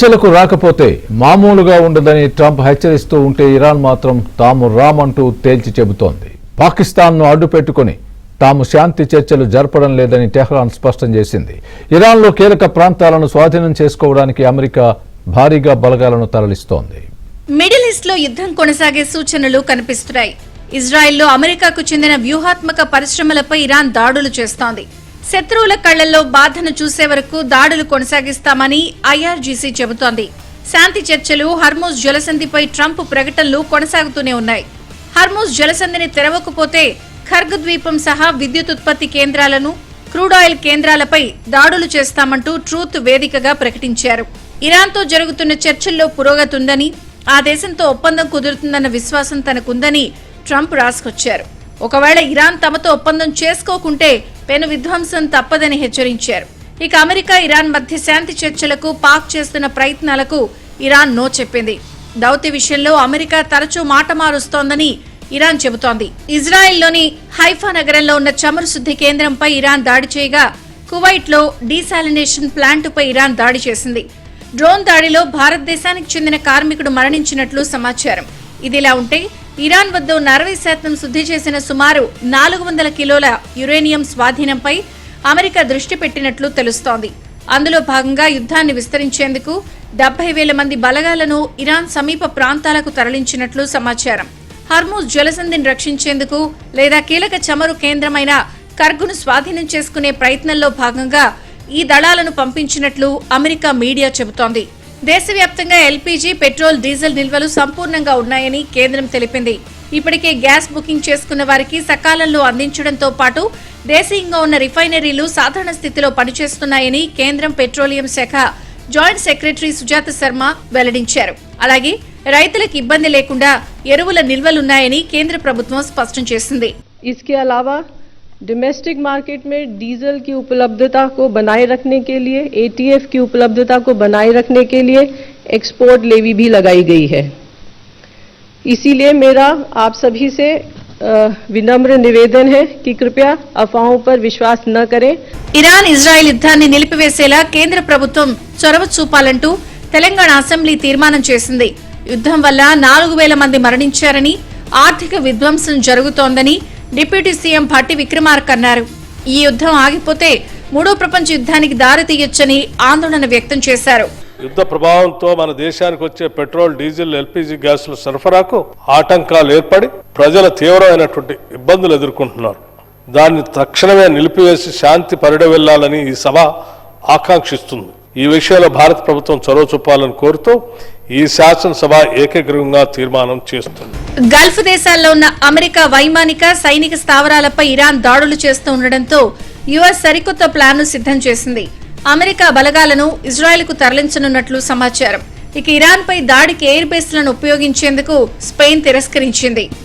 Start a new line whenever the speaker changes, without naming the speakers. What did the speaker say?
చర్చలకు రాకపోతే మామూలుగా ఉండదని ట్రంప్ హెచ్చరిస్తూ ఉంటే ఇరాన్ మాత్రం తాము రామంటూ తేల్చి చెబుతోంది. పాకిస్తాన్ను అడ్డుపెట్టుకుని తాము శాంతి చర్చలు జరపడం లేదని టెహ్రాన్ స్పష్టం చేసింది. ఇరాన్లో కీలక ప్రాంతాలను స్వాధీనం చేసుకోవడానికి అమెరికా భారీగా బలగాలను తరలిస్తోంది.
మిడిల్ ఈస్ట్ లో యుద్ధం కొనసాగే సూచనలు కనిపిస్తున్నాయి. ఇజ్రాయెల్లో అమెరికాకు చెందిన వ్యూహాత్మక పరిశ్రమలపై ఇరాన్ దాడులు చేస్తోంది. శత్రువుల కళ్లలో బాధను చూసే వరకు దాడులు కొనసాగిస్తామని ఐఆర్జీసీ చెబుతోంది. శాంతి చర్చలు, హర్మూజ్ జలసంధిపై ట్రంప్ ప్రకటనలు కొనసాగుతూనే ఉన్నాయి. హర్మూజ్ జలసంధిని తెరవకపోతే ఖర్గ్ ద్వీపం సహా విద్యుత్ ఉత్పత్తి కేంద్రాలను, క్రూడ్ ఆయిల్ కేంద్రాలపై దాడులు చేస్తామంటూ ట్రూత్ వేదికగా ప్రకటించారు. ఇరాన్తో జరుగుతున్న చర్చల్లో పురోగతి ఉందని, ఆ దేశంతో ఒప్పందం కుదురుతుందన్న విశ్వాసం తనకుందని ట్రంప్ రాసుకొచ్చారు. ఒకవేళ ఇరాన్ తమతో ఒప్పందం చేసుకోకుంటే పెను విధ్వంసం తప్పదని హెచ్చరించారు. ఇక అమెరికా, ఇరాన్ మధ్య శాంతి చర్చలకు పాక్ చేస్తున్న ప్రయత్నాలకు ఇరాన్ నో చెప్పింది. దౌత్య విషయంలో అమెరికా తరచూ మాట మారుస్తోందని ఇరాన్ చెబుతోంది. ఇజ్రాయెల్లోని హైఫా నగరంలో ఉన్న చమురు శుద్ధి కేంద్రంపై ఇరాన్ దాడి చేయగా, కువైట్లో డీసాలినేషన్ ప్లాంటుపై ఇరాన్ దాడి చేసింది. డ్రోన్ దాడిలో భారతదేశానికి చెందిన కార్మికుడు మరణించినట్లు సమాచారం. ఇదిలా ఉంటే ఇరాన్ వద్ద 60% శుద్ధి చేసిన సుమారు 400 కిలోల యురేనియం స్వాధీనంపై అమెరికా దృష్టి పెట్టినట్లు తెలుస్తోంది. అందులో భాగంగా యుద్ధాన్ని విస్తరించేందుకు 70,000 మంది బలగాలను ఇరాన్ సమీప ప్రాంతాలకు తరలించినట్లు సమాచారం. హర్మూజ్ జలసంధిని రక్షించేందుకు లేదా కీలక చమురు కేంద్రమైన ఖర్గును స్వాధీనం చేసుకునే ప్రయత్నంలో భాగంగా ఈ దళాలను పంపించినట్లు అమెరికా మీడియా చెబుతోంది. దేశవ్యాప్తంగా ఎల్పీజీ, పెట్రోల్, డీజిల్ నిల్వలు సంపూర్ణంగా ఉన్నాయని కేంద్రం తెలిపింది. ఇప్పటికే గ్యాస్ బుకింగ్ చేసుకున్న వారికి సకాలంలో అందించడంతో పాటు దేశీయంగా ఉన్న రిఫైనరీలు సాధారణ స్థితిలో పనిచేస్తున్నాయని కేంద్రం పెట్రోలియం శాఖ జాయింట్ సెక్రటరీ సుజాత శర్మ వెల్లడించారు. అలాగే రైతులకు ఇబ్బంది లేకుండా ఎరువుల నిల్వలున్నాయని కేంద్ర ప్రభుత్వం స్పష్టం చేసింది.
डोमेस्टिक मार्केट में डीजल की उपलब्धता को बनाए रखने के लिए, एटीएफ की उपलब्धता को बनाए रखने के लिए एक्सपोर्ट लेवी भी लगाई गई है. इसीलिए मेरा आप सभी से विनम्र निवेदन है कि कृपया अफवाहों पर विश्वास न करें.
ఇరాన్ ఇజ్రాయెల్ యుద్ధాన్ని నిలిపివేసేలా కేంద్ర ప్రభుత్వం చొరవ చూపాలంటూ తెలంగాణ అసెంబ్లీ తీర్మానం చేసింది. యుద్ధం వల్ల 4,000 మంది మరణించారని, ఆర్థిక విధ్వంసం జరుగుతోందని డిప్యూటీ సీఎం భట్టి విక్రమార్క అన్నారు. ఈ యుద్ధం ఆగిపోతే మూడో ప్రపంచ యుద్ధానికి దారి తీయొచ్చని ఆందోళన వ్యక్తం చేశారు.
యుద్ధ ప్రభావంతో మన దేశానికి వచ్చే పెట్రోల్, డీజిల్, ఎల్పీజీ గ్యాసుల సరఫరాకు ఆటంకాలు ఏర్పడి ప్రజలు తీవ్రమైనటువంటి ఇబ్బందులు ఎదుర్కొంటున్నారు. దాన్ని తక్షణమే నిలిపివేసి శాంతి పరిడవెళ్లాలని ఈ సభ ఆకాంక్షిస్తుంది. ఈ విషయంలో భారత ప్రభుత్వం చొరవ చూపాలని కోరుతూ ఈ శాసనసభ ఏకగ్రీవంగా తీర్మానం చేస్తుంది.
గల్ఫ్ దేశాల్లో ఉన్న అమెరికా వైమానిక, సైనిక స్థావరాలపై ఇరాన్ దాడులు చేస్తూ ఉండడంతో యుఎస్ సరికొత్త ప్లాన్ను సిద్ధం చేసింది. అమెరికా బలగాలను ఇజ్రాయెల్కు తరలించనున్నట్లు సమాచారం. ఇక ఇరాన్పై దాడికి ఎయిర్ బేస్లను ఉపయోగించేందుకు స్పెయిన్ తిరస్కరించింది.